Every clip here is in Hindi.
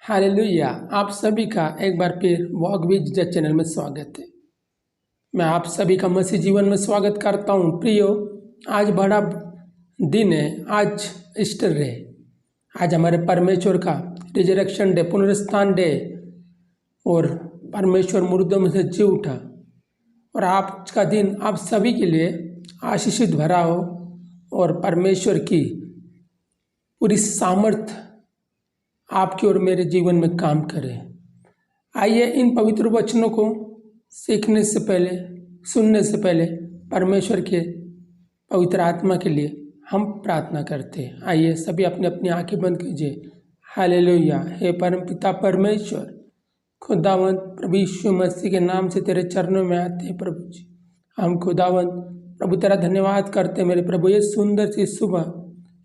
हालेलुया। आप सभी का एक बार फिर वॉक विद जीसस चैनल में स्वागत है। मैं आप सभी का मसीह जीवन में स्वागत करता हूँ। प्रियो, आज बड़ा दिन है। आज ईस्टर है। आज हमारे परमेश्वर का रिजरेक्शन डे, पुनरुत्थान डे, और परमेश्वर मुर्दों में से जी उठा। और आज का दिन आप सभी के लिए आशीषित भरा हो और परमेश्वर की पूरी सामर्थ आपके और मेरे जीवन में काम करे। आइए इन पवित्र वचनों को सीखने से पहले, सुनने से पहले परमेश्वर के पवित्र आत्मा के लिए हम प्रार्थना करते हैं। आइए सभी अपनी अपनी आंखें बंद कीजिए। हालेलुया। हे परमपिता परमेश्वर, खुदावंत प्रभु यीशु मसीह के नाम से तेरे चरणों में आते हैं प्रभु जी। हम खुदावंत प्रभु तेरा धन्यवाद करते हैं मेरे प्रभु। ये सुंदर सी सुबह,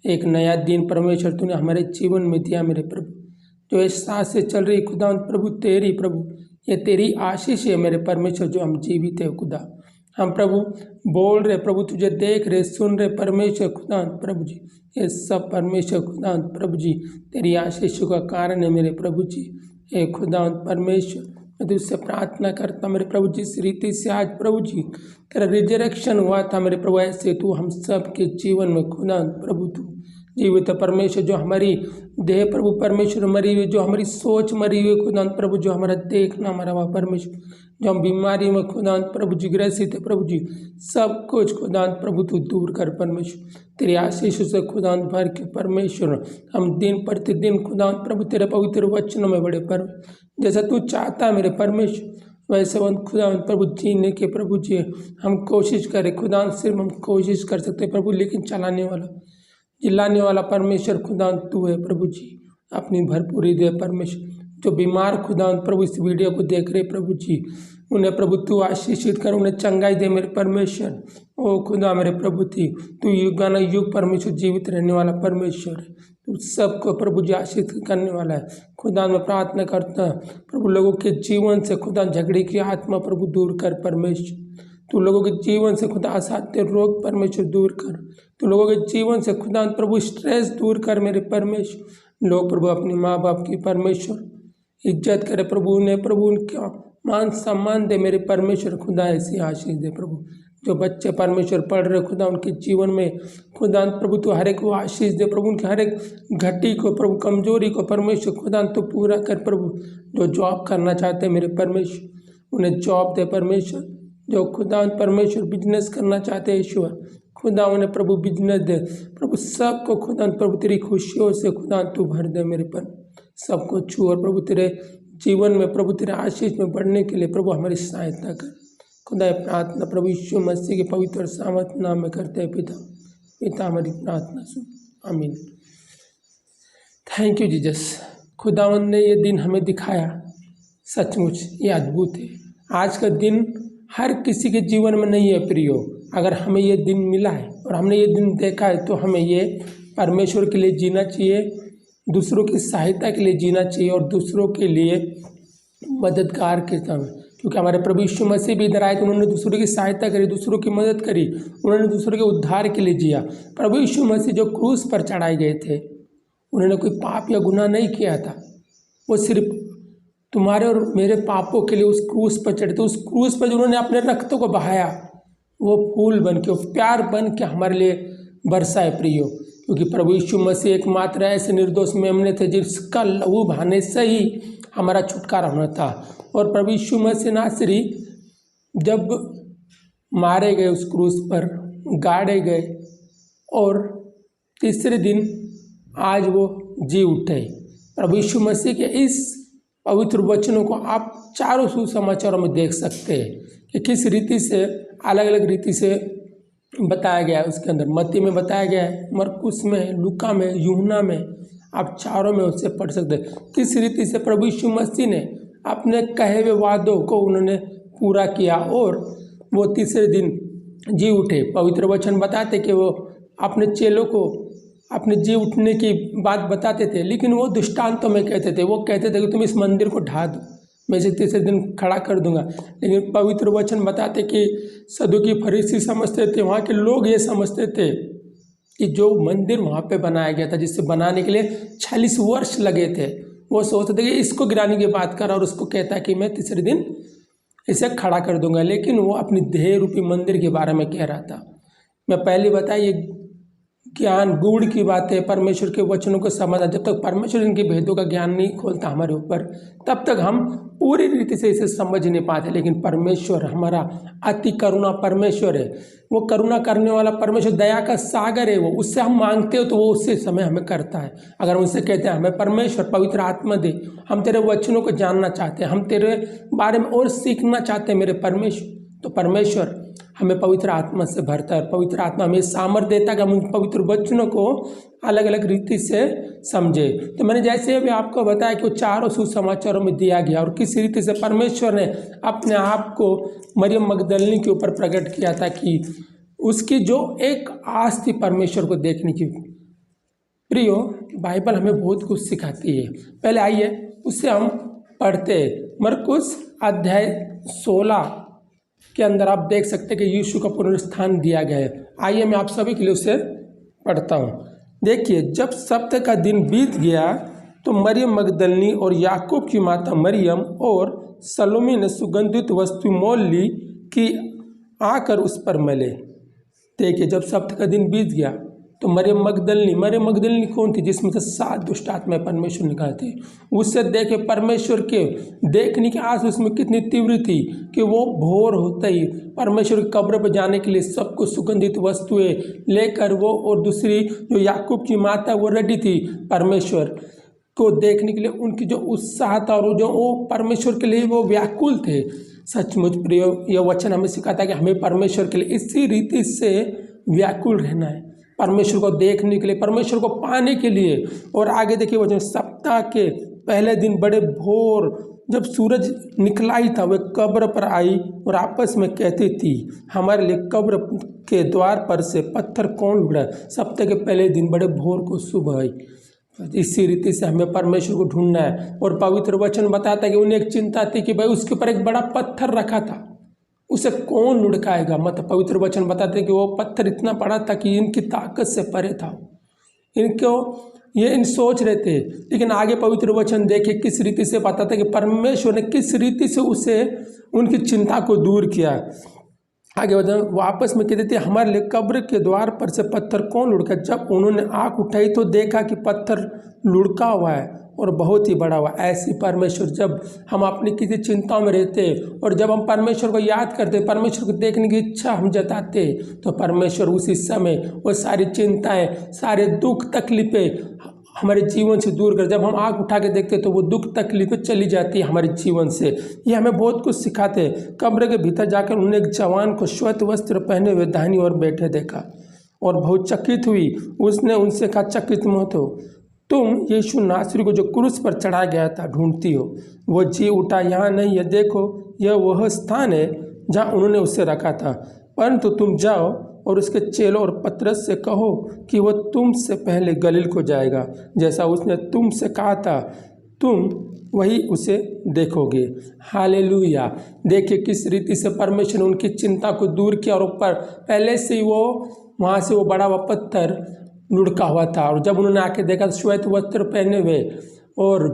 एक नया दिन परमेश्वर तूने हमारे जीवन में दिया मेरे प्रभु। जो इस सांस से चल रही खुदावंत प्रभु तेरी प्रभु, ये तेरी आशीष है मेरे परमेश्वर, जो हम जीवित है खुदा। हम प्रभु बोल रहे प्रभु, तुझे देख रहे, सुन रहे परमेश्वर खुदावंत प्रभु जी। ये सब परमेश्वर खुदावंत प्रभु जी तेरी आशीष का कारण है मेरे प्रभु जी। हे खुदावंत परमेश्वर, मैं तुझसे प्रार्थना करता मेरे प्रभु, जिस रीति से आज प्रभु जी तेरा रिजरेक्शन हुआ था मेरे प्रभु, ऐसे तू हम सब के जीवन में खुदावंत प्रभु तू जीवित परमेश्वर। जो हमारी देह प्रभु परमेश्वर मरी हुई, जो हमारी सोच मरी हुई खुदावंत प्रभु, जो हमारा देखना मरा हुआ परमेश्वर, जो हम बीमारी में खुदावंत प्रभु जी ग्रसित है प्रभु जी, सब कुछ खुदावंत प्रभु तू दूर कर परमेश्वर। तेरी आशीष से खुदावंत भर के परमेश्वर हम दिन प्रतिदिन खुदावंत प्रभु तेरे पवित्र वचनों में बड़े पर जैसा तू चाहता है मेरे परमेश्वर, वैसे खुदावंत प्रभु जीने के प्रभु जी हम कोशिश करें खुदावंत। सिर्फ हम कोशिश कर सकते हैं प्रभु, लेकिन चलाने वाला, जिलाने वाला परमेश्वर खुदावंत तू है प्रभु जी। अपनी भरपूरी दे परमेश्वर। जो बीमार खुदावंत प्रभु इस वीडियो को देख रहे प्रभु जी, उन्हें प्रभु तू आशीषित कर, उन्हें चंगाई दे मेरे परमेश्वर। ओ खुदा मेरे प्रभु थी, तू युगाना युग परमेश्वर जीवित रहने वाला परमेश्वर है। तू सबको प्रभु जी आशीषित करने वाला है खुदा। मैं प्रार्थना करता प्रभु, लोगों के जीवन से खुदा झगड़े की आत्मा प्रभु दूर कर परमेश्वर। तू लोगों के जीवन से खुदा असाध्य रोग परमेश्वर दूर कर। तू लोगों के जीवन से खुदा प्रभु स्ट्रेस दूर कर मेरे परमेश्वर। लोग प्रभु अपने माँ बाप की परमेश्वर इज्जत करे प्रभु, उन्हें प्रभु उनका मान सम्मान दे मेरे परमेश्वर खुदा। ऐसी आशीष दे प्रभु। जो बच्चे परमेश्वर पढ़ रहे खुदा, उनके जीवन में खुदा प्रभु तू हर एक को आशीष दे प्रभु। उनके हर एक घटी को प्रभु, कमजोरी को परमेश्वर खुदा तो पूरा कर प्रभु। जो जॉब करना चाहते हैं मेरे परमेश्वर, उन्हें जॉब दे परमेश्वर। जो खुदा परमेश्वर बिजनेस करना चाहते हैं ईश्वर, खुदा उन्हें प्रभु बिजनेस दे प्रभु। सबको खुदा प्रभु तेरी खुशियों से खुदा तू भर दे मेरे पर। सबको छू और प्रभु तेरे जीवन में प्रभु तेरे आशीष में बढ़ने के लिए प्रभु हमारी सहायता कर खुदा। प्रार्थना प्रभु यीशु मसीह के पवित्र सामर्थ नाम में करते हैं पिता हमारी प्रार्थना सुन, आमीन। Thank you Jesus. खुदावंद ने ये दिन हमें दिखाया, सचमुच ये अद्भुत है। आज का दिन हर किसी के जीवन में नहीं है प्रियो। अगर हमें ये दिन मिला है और हमने ये दिन देखा है, तो हमें ये परमेश्वर के लिए जीना चाहिए, दूसरों की सहायता के लिए जीना चाहिए और दूसरों के लिए मददगार के काम। क्योंकि हमारे प्रभु यीशु मसीह भी इधर आए तो उन्होंने दूसरों की सहायता करी, दूसरों की मदद करी, उन्होंने दूसरों के उद्धार के लिए जिया। प्रभु यीशु मसीह जो क्रूस पर चढ़ाए गए थे, उन्होंने कोई पाप या गुनाह नहीं किया था। वो सिर्फ तुम्हारे और मेरे पापों के लिए उस क्रूस पर चढ़े थे। उस क्रूस पर जो उन्होंने अपने रक्तों को बहाया, वो फूल बन के, वो प्यार बन के हमारे लिए बरसा है प्रियो। क्योंकि प्रभु यीशु मसीह एकमात्र ऐसे निर्दोष मेमने थे जिसका लहू बहाने से ही हमारा छुटकारा होना था। और प्रभु यीशु मसीह नासरी जब मारे गए, उस क्रूस पर गाड़े गए, और तीसरे दिन आज वो जी उठे। प्रभु यीशु मसीह के इस पवित्र वचनों को आप चारों सुसमाचारों में देख सकते हैं कि किस रीति से, अलग अलग रीति से बताया गया है। उसके अंदर मत्ती में बताया गया है, मरकुस में, लूका में, यूहन्ना में, आप चारों में उससे पढ़ सकते हैं किस रीति से प्रभु यीशु मसीह ने अपने कहे हुए वादों को उन्होंने पूरा किया और वो तीसरे दिन जी उठे। पवित्र वचन बताते कि वो अपने चेलों को अपने जी उठने की बात बताते थे, लेकिन वो दृष्टांतों में कहते थे। वो कहते थे कि तुम इस मंदिर को ढा दो, मैं इसे तीसरे दिन खड़ा कर दूंगा। लेकिन पवित्र वचन बताते कि सदूकी फरीसी समझते थे, वहाँ के लोग ये समझते थे कि जो मंदिर वहाँ पे बनाया गया था, जिसे बनाने के लिए 40 वर्ष लगे थे, वो सोचते थे कि इसको गिराने की बात कर, और उसको कहता है कि मैं तीसरे दिन इसे खड़ा कर दूंगा, लेकिन वो अपनी देह रूपी मंदिर के बारे में कह रहा था। मैं पहले बताया ये ज्ञान गूढ़ की बात है, परमेश्वर के वचनों को समझना। जब तक परमेश्वर इनके भेदों का ज्ञान नहीं खोलता हमारे ऊपर, तब तक हम पूरी रीति से इसे समझ नहीं पाते। लेकिन परमेश्वर हमारा अति करुणा परमेश्वर है, वो करुणा करने वाला परमेश्वर, दया का सागर है। वो उससे हम मांगते हो तो वो उसी समय हमें करता है। अगर हम उससे कहते हैं हमें परमेश्वर पवित्र आत्मा दे, हम तेरे वचनों को जानना चाहते हैं, हम तेरे बारे में और सीखना चाहते हैं मेरे परमेश्वर, तो परमेश्वर हमें पवित्र आत्मा से भरता है। पवित्र आत्मा हमें सामर्थ्य देता है कि हम उन पवित्र वचनों को अलग अलग रीति से समझे। तो मैंने जैसे अभी आपको बताया कि वो चारों सुसमाचारों में दिया गया, और किस रीति से परमेश्वर ने अपने आप को मरियम मगदलिनी के ऊपर प्रकट किया था कि उसकी जो एक आस थी परमेश्वर को देखने की। प्रियो, बाइबल हमें बहुत कुछ सिखाती है। पहले आइए उससे हम पढ़ते। मरकुस अध्याय 16 के अंदर आप देख सकते हैं कि यीशु का पुनरुत्थान दिया गया है। आइए मैं आप सभी के लिए उसे पढ़ता हूँ। देखिए, जब सप्ताह का दिन बीत गया तो मरियम मगदलिनी और याकूब की माता मरियम और सलोमी ने सुगंधित वस्तु मोल ली कि आकर उस पर मले। देखिए, जब सप्ताह का दिन बीत गया तो मरियम मगदलिनी कौन थी? जिसमें से 7 दुष्ट आत्माएं परमेश्वर निकाले थे। उससे देखे परमेश्वर के देखने की आस उसमें कितनी तीव्र थी कि वो भोर होते ही परमेश्वर की कब्र पर जाने के लिए सब कुछ सुगंधित वस्तुएं लेकर वो और दूसरी जो याकूब की माता वो रेडी थी परमेश्वर को देखने के लिए। उनकी जो उत्साह था और जो वो परमेश्वर के लिए वो व्याकुल थे। सचमुच प्रिय, यह वचन हमें सिखाता है कि हमें परमेश्वर के लिए इसी रीति से व्याकुल रहना है, परमेश्वर को देखने के लिए, परमेश्वर को पाने के लिए। और आगे देखिए वचन, सप्ताह के पहले दिन बड़े भोर जब सूरज निकला ही था, वे कब्र पर आई और आपस में कहती थी, हमारे लिए कब्र के द्वार पर से पत्थर कौन उड़ा। सप्ताह के पहले दिन बड़े भोर को सुबह आई। इसी रीति से हमें परमेश्वर को ढूंढना है। और पवित्र वचन बताता है कि उन्हें एक चिंता थी कि भाई उसके ऊपर एक बड़ा पत्थर रखा था, उसे कौन लुढ़काएगा। मतलब पवित्र वचन बताते हैं कि वो पत्थर इतना बड़ा था कि इनकी ताकत से परे था। इनको ये इन सोच रहे थे, लेकिन आगे पवित्र वचन देखे किस रीति से बताता है कि परमेश्वर ने किस रीति से उसे उनकी चिंता को दूर किया। आगे वापस में कहते थे, हमारे लिए कब्र के द्वार पर से पत्थर कौन लुढ़का। जब उन्होंने आँख उठाई तो देखा कि पत्थर लुढ़का हुआ है और बहुत ही बड़ा हुआ। ऐसी परमेश्वर, जब हम अपनी किसी चिंताओं में रहते और जब हम परमेश्वर को याद करते, परमेश्वर को देखने की इच्छा हम जताते, तो परमेश्वर उसी समय वो सारी चिंताएं, सारे दुख तकलीफें हमारे जीवन से दूर कर। जब हम आँख उठा के देखते तो वो दुख तकलीफें चली जाती है हमारे जीवन से। ये हमें बहुत कुछ सिखाते हैं। कब्र के भीतर जाकर उन्होंने एक जवान को श्वेत वस्त्र पहने हुए दाहिनी ओर बैठे देखा और बहुत चकित हुई। उसने उनसे कहा, चकित मत हो, तुम यीशु नासरी को जो क्रूस पर चढ़ाया गया था ढूंढती हो। वो जी उठा, यहाँ नहीं है, देखो यह वह स्थान है जहाँ उन्होंने उसे रखा था। परंतु तुम जाओ और उसके चेलों और पतरस से कहो कि वो तुमसे पहले गलील को जाएगा, जैसा उसने तुमसे कहा था, तुम वही उसे देखोगे। हालेलुया। देखिए किस रीति से परमेश्वर ने उनकी चिंता को दूर किया और ऊपर पहले से ही वो वहाँ से वो बड़ा हुआ पत्थर लुढ़का हुआ था। और जब उन्होंने आके देखा श्वेत वस्त्र पहने हुए और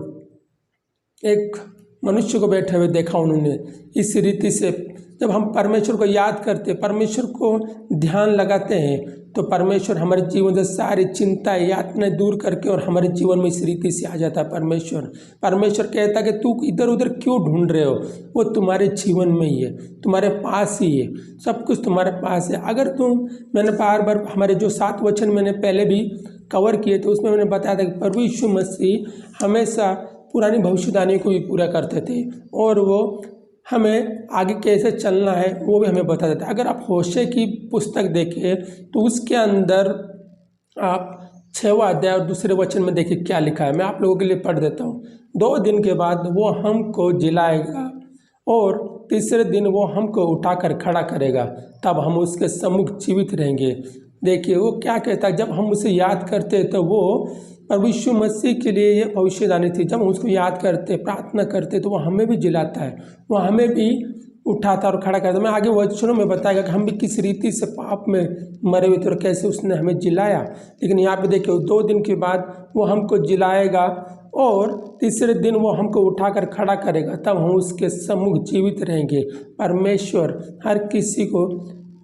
एक मनुष्य को बैठे हुए देखा उन्होंने। इस रीति से जब हम परमेश्वर को याद करते, परमेश्वर को ध्यान लगाते हैं, तो परमेश्वर हमारे जीवन से सारी चिंता यातनाएं दूर करके और हमारे जीवन में इस रीति से आ जाता है परमेश्वर कहता है कि तू इधर उधर क्यों ढूंढ रहे हो, वो तुम्हारे जीवन में ही है, तुम्हारे पास ही है, सब कुछ तुम्हारे पास है। अगर मैंने बार बार हमारे जो 7 वचन मैंने पहले भी कवर किए थे, उसमें मैंने बताया था कि प्रभु यीशु मसीह हमेशा पुरानी भविष्यवाणी को भी पूरा करते थे और वो हमें आगे कैसे चलना है वो भी हमें बता देता है। अगर आप होशे की पुस्तक देखें तो उसके अंदर आप 6वां अध्याय और दूसरे वचन में देखिए क्या लिखा है। मैं आप लोगों के लिए पढ़ देता हूँ। 2 दिन के बाद वो हमको जिलाएगा और तीसरे दिन वो हमको उठाकर खड़ा करेगा, तब हम उसके सम्मुख जीवित रहेंगे। देखिए वो क्या कहता है, जब हम उसे याद करते तो वो प्रभु यीशु मसीह के लिए ये भविष्यवाणी थी। जब हम उसको याद करते, प्रार्थना करते, तो वो हमें भी जिलाता है, वो हमें भी उठाता और खड़ा करता। मैं आगे वचनों में बताएगा कि हम भी किस रीति से पाप में मरे हुए थे और कैसे उसने हमें जिलाया। लेकिन यहाँ पे देखिए 2 दिन के बाद वो हमको जिलाएगा और तीसरे दिन वो हमको उठाकर खड़ा करेगा, तब हम उसके सम्मुख जीवित रहेंगे। परमेश्वर हर किसी को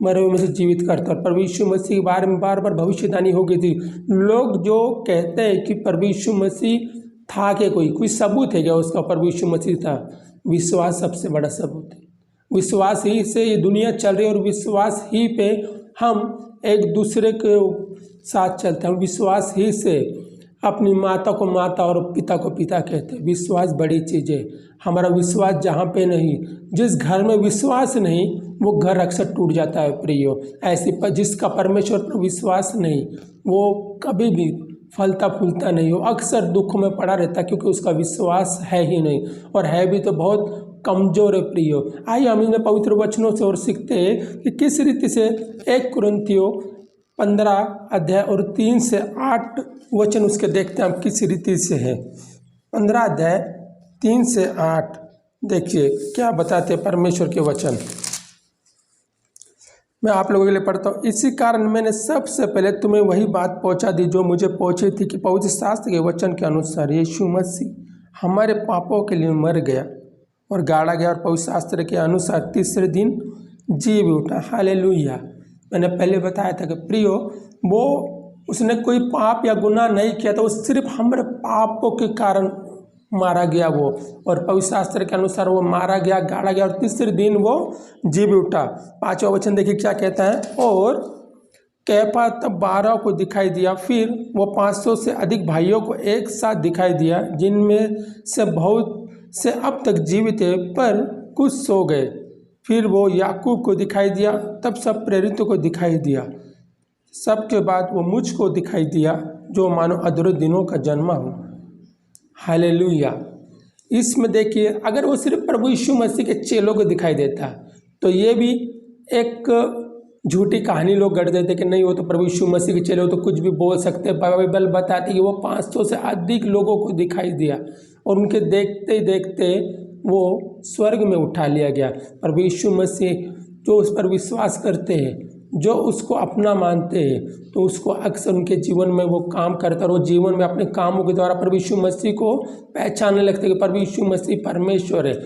मरे हुए में से जीवित करता है। और प्रभु यीशु मसीह के बारे में बार बार भविष्यवाणी हो गई थी। लोग जो कहते हैं कि प्रभु यीशु मसीह था कि कोई सबूत है क्या उसका प्रभु यीशु मसीह था? विश्वास सबसे बड़ा सबूत है। विश्वास ही से ये दुनिया चल रही है और विश्वास ही पे हम एक दूसरे के साथ चलते हैं। विश्वास ही से अपनी माता को माता और पिता को पिता कहते हैं। विश्वास बड़ी चीज़ है। हमारा विश्वास जहाँ पे नहीं, जिस घर में विश्वास नहीं वो घर अक्सर टूट जाता है प्रियो। ऐसी जिसका परमेश्वर पर विश्वास नहीं वो कभी भी फलता फूलता नहीं हो, अक्सर दुख में पड़ा रहता, क्योंकि उसका विश्वास है ही नहीं, और है भी तो बहुत कमजोर है प्रियो। आइए हम इन्हें पवित्र वचनों से और सीखते हैं कि किस रीति से 1 कुरिन्थियों 15 अध्याय और 3 से 8 वचन उसके देखते हैं हम किस रीति से है। 15 अध्याय 3 से 8 देखिए क्या बताते हैं परमेश्वर के वचन। मैं आप लोगों के लिए पढ़ता हूँ। इसी कारण मैंने सबसे पहले तुम्हें वही बात पहुँचा दी जो मुझे पहुँची थी, कि पवित्र शास्त्र के वचन के अनुसार यीशु मसीह हमारे पापों के लिए मर गया और गाड़ा गया, और पवित्र शास्त्र के अनुसार तीसरे दिन जी भी उठा। हालेलुया। मैंने पहले बताया था कि प्रियो वो उसने कोई पाप या गुनाह नहीं किया था, वो सिर्फ हमारे पापों के कारण मारा गया वो, और पवित्र शास्त्र के अनुसार वो मारा गया, गाड़ा गया, और तीसरे दिन वो जी भी उठा। 5वां वचन देखिए क्या कहता है। और कैफा तब 12 को दिखाई दिया, फिर वो 500 से अधिक भाइयों को एक साथ दिखाई दिया, जिनमें से बहुत से अब तक जीवित है पर कुछ सो गए। फिर वो याकूब को दिखाई दिया, तब सब प्रेरितों को दिखाई दिया। सबके बाद वो मुझको दिखाई दिया, जो मानो अधूरे दिनों का जन्मा हो। हालेलुया। इसमें देखिए अगर वो सिर्फ प्रभु यीशु मसीह के चेलों को दिखाई देता तो ये भी एक झूठी कहानी लोग गढ़ देते कि नहीं वो तो प्रभु यीशु मसीह के चेले हो तो कुछ भी बोल सकते। बाइबल बताती कि वो 500 से अधिक लोगों को दिखाई दिया, और उनके देखते ही देखते वो स्वर्ग में उठा लिया गया। प्रभु यीशु मसीह जो उस पर विश्वास करते हैं, जो उसको अपना मानते हैं, तो उसको अक्सर उनके जीवन में वो काम करता है, और वो जीवन में अपने कामों के द्वारा प्रभु यीशु मसीह को पहचानने लगते हैं कि प्रभु यीशु मसीह परमेश्वर है।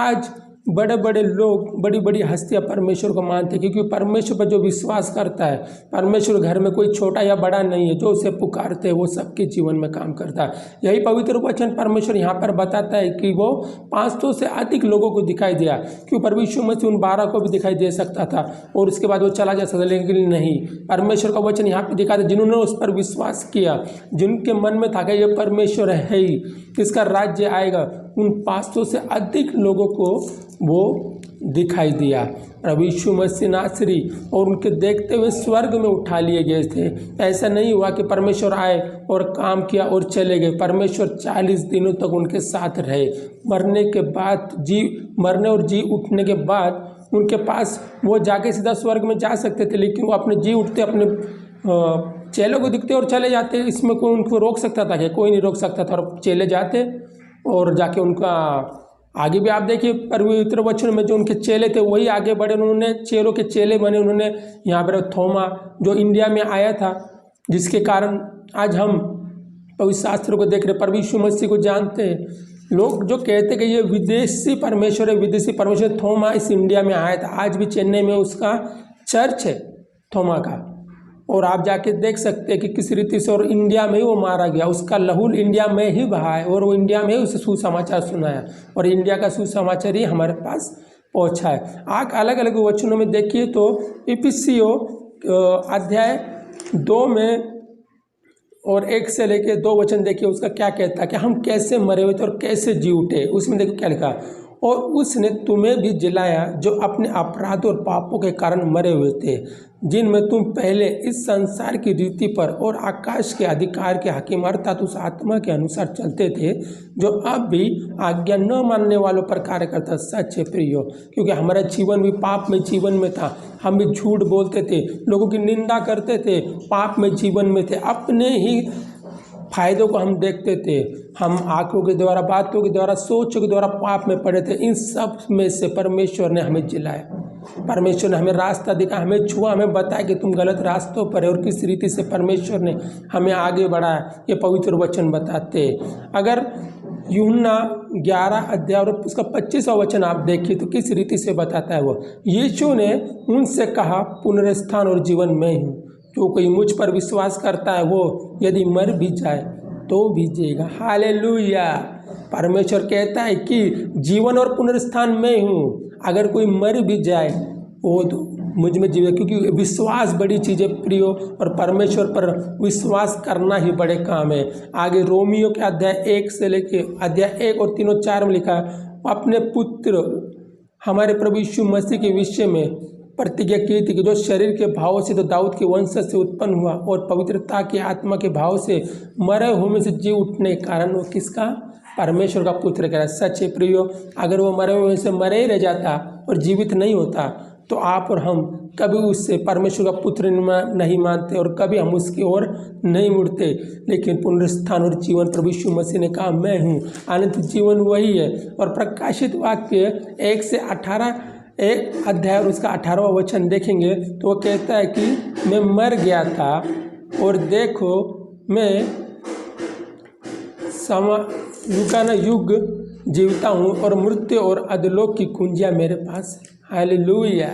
आज बड़े बड़े लोग, बड़ी बड़ी हस्तियां परमेश्वर को मानते हैं, क्योंकि परमेश्वर पर जो विश्वास करता है, परमेश्वर घर में कोई छोटा या बड़ा नहीं है, जो उसे पुकारते हैं वो सबके जीवन में काम करता है। यही पवित्र वचन परमेश्वर यहाँ पर बताता है कि वो 500 से अधिक लोगों को दिखाई दिया। क्यों? प्रभु यीशु मसीह उन 12 को भी दिखाई दे सकता था और उसके बाद वो चला जा सकता, लेकिन नहीं। परमेश्वर का वचन यहाँ पर दिखाता है जिन्होंने उस पर विश्वास किया, जिनके मन में था कि ये परमेश्वर है ही, इसका राज्य आएगा, उन 500 से अधिक लोगों को वो दिखाई दिया। प्रभु यीशु मसीह नासरी, और उनके देखते हुए स्वर्ग में उठा लिए गए थे। ऐसा नहीं हुआ कि परमेश्वर आए और काम किया और चले गए। परमेश्वर 40 दिनों तक उनके साथ रहे। मरने के बाद मरने और जी उठने के बाद उनके पास वो जाके सीधा स्वर्ग में जा सकते थे, लेकिन वो अपने जी उठते अपने चेलों को दिखते और चले जाते। इसमें कोई उनको रोक सकता था क्या? कोई नहीं रोक सकता था। और चेले जाते और जाके उनका आगे भी आप देखिए पवित्र वचन में जो उनके चेले थे वही आगे बढ़े, उन्होंने चेलों के चेले बने। उन्होंने यहाँ पर थोमा जो इंडिया में आया था, जिसके कारण आज हम पवित्र शास्त्र को देख रहे, प्रभु यीशु मसीह को जानते हैं। लोग जो कहते कि ये विदेशी परमेश्वर है, विदेशी परमेश्वर, थोमा इस इंडिया में आया था। आज भी चेन्नई में उसका चर्च है थोमा का, और आप जाके देख सकते हैं कि किस रीति से, और इंडिया में ही वो मारा गया, उसका लहू इंडिया में ही बहा है, और वो इंडिया में ही उसे सुसमाचार सुनाया, और इंडिया का सुसमाचार ही हमारे पास पहुंचा है। आग अलग अलग वचनों में देखिए तो इफिसियों अध्याय 2 में और 1 से लेके 2 वचन देखिए उसका क्या कहता है कि हम कैसे मरे हुए थे और कैसे जी उठे। उसमें देखो क्या लिखा, और उसने तुम्हें भी जिलाया जो अपने अपराध और पापों के कारण मरे हुए थे, जिनमें तुम पहले इस संसार की रीति पर और आकाश के अधिकार के हकीम अर्थात उस आत्मा के अनुसार चलते थे, जो अब भी आज्ञा न मानने वालों पर कार्य करता। सच है प्रियो, क्योंकि हमारा जीवन भी पाप में जीवन में था। हम भी झूठ बोलते थे, लोगों की निंदा करते थे, पाप में जीवन में थे, अपने ही फायदों को हम देखते थे। हम आंखों के द्वारा, बातों के द्वारा, सोचों के द्वारा पाप में पड़े थे। इन सब में से परमेश्वर ने हमें जिलाया। परमेश्वर ने हमें रास्ता दिखा, हमें छुआ, हमें बताया कि तुम गलत रास्तों पर है और किस रीति से परमेश्वर ने हमें आगे बढ़ाया, ये पवित्र वचन बताते। अगर यूहन्ना 11 अध्याय और उसका 25वां वचन आप देखिए तो किस रीति से बताता है वो। यीशु ने उनसे कहा, पुनरुत्थान और जीवन मैं हूँ, जो कोई मुझ पर विश्वास करता है वो यदि मर भी जाए तो भी जिएगा। हालेलुया। परमेश्वर कहता है कि जीवन और पुनरुत्थान मैं हूँ, अगर कोई मर भी जाए वो तो मुझ में जीवे, क्योंकि विश्वास बड़ी चीज़ है प्रियो, और परमेश्वर पर विश्वास करना ही बड़े काम है। आगे रोमियो के अध्याय 1 से लेके अध्याय 1 और 3 और 4 में लिखा, अपने पुत्र हमारे प्रभु यीशु मसीह के विषय में प्रतिज्ञा की थी कि जो शरीर के भाव से तो दाऊद के वंश से उत्पन्न हुआ और पवित्रता की आत्मा के भाव से मरे हुए में से जी उठने के कारण वो किसका? परमेश्वर का पुत्र कह रहा है। सच है प्रियो, अगर वो मरे हुए से मरे ही रह जाता और जीवित नहीं होता तो आप और हम कभी उससे परमेश्वर का पुत्र नहीं मानते और कभी हम उसकी ओर नहीं मुड़ते। लेकिन पुनरुत्थान और जीवन प्रभु यीशु मसीह ने कहा मैं हूँ, अनंत जीवन वही है। और प्रकाशित वाक्य 1 से 18 एक अध्याय और उसका 18वां वचन देखेंगे तो वो कहता है कि मैं मर गया था और देखो मैं युगानुयुग जीवता हूँ और मृत्यु और अधोलोक की कुंजियाँ मेरे पास है। हालेलुया।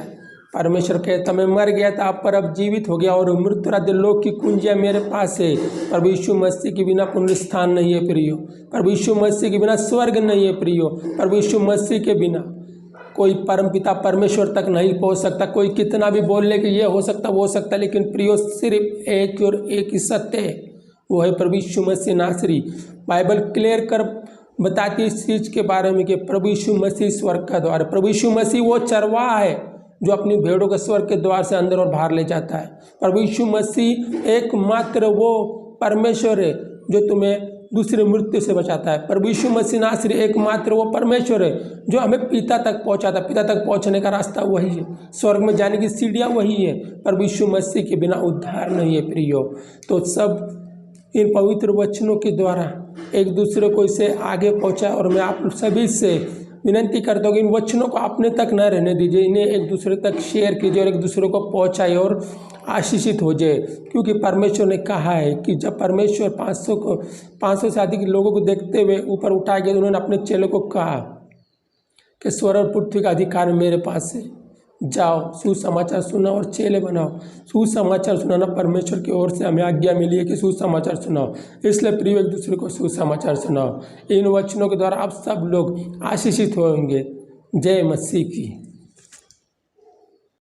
परमेश्वर कहता मैं मर गया था पर अब जीवित हो गया और मृत्यु और अधोलोक की कुंजियाँ मेरे पास है। प्रभु यीशु मसीह के बिना पुनरुत्थान नहीं है प्रियो, प्रभु यीशु मसीह के बिना स्वर्ग नहीं है प्रियो, प्रभु यीशु मसीह के बिना कोई परमपिता परमेश्वर तक नहीं पहुंच सकता। कोई कितना भी बोल ले कि ये हो सकता वो हो सकता, लेकिन प्रियो सिर्फ एक और एक ही सत्य है, वो है प्रभु यीशु मसीह नासरी। बाइबल क्लियर कर बताती है इस चीज़ के बारे में कि प्रभु यीशु मसीह स्वर्ग का द्वार है। प्रभु यीशु मसीह वो चरवाहा है जो अपनी भेड़ों को स्वर्ग के द्वार से अंदर और बाहर ले जाता है। प्रभु यीशु मसीह एकमात्र वो परमेश्वर है जो तुम्हें दूसरे मृत्यु से बचाता है। प्रभु यीशु मसीह नासरी एकमात्र वो परमेश्वर है जो हमें पिता तक पहुंचाता है। पिता तक पहुंचने का रास्ता वही है, स्वर्ग में जाने की सीढ़ियाँ वही है। प्रभु यीशु मसीह के बिना उद्धार नहीं है प्रियो। तो सब इन पवित्र वचनों के द्वारा एक दूसरे को इसे आगे पहुँचाए और मैं आप सभी से विनती करता हूँ कि इन वचनों को अपने तक न रहने दीजिए, इन्हें एक दूसरे तक शेयर कीजिए और एक दूसरे को पहुँचाए और आशीषित हो जाए। क्योंकि परमेश्वर ने कहा है कि जब परमेश्वर 500 से अधिक लोगों को देखते हुए ऊपर उठाए गए तो उन्होंने अपने चेलों को कहा कि स्वर्ग और पृथ्वी का अधिकार मेरे पास है, जाओ सुसमाचार सुनाओ और चेले बनाओ। सुसमाचार सुनाना परमेश्वर की ओर से हमें आज्ञा मिली है कि सुसमाचार सुनाओ, इसलिए प्रिय एक दूसरे को सुसमाचार सुनाओ। इन वचनों के द्वारा आप सब लोग आशीषित होंगे। जय मसीह की।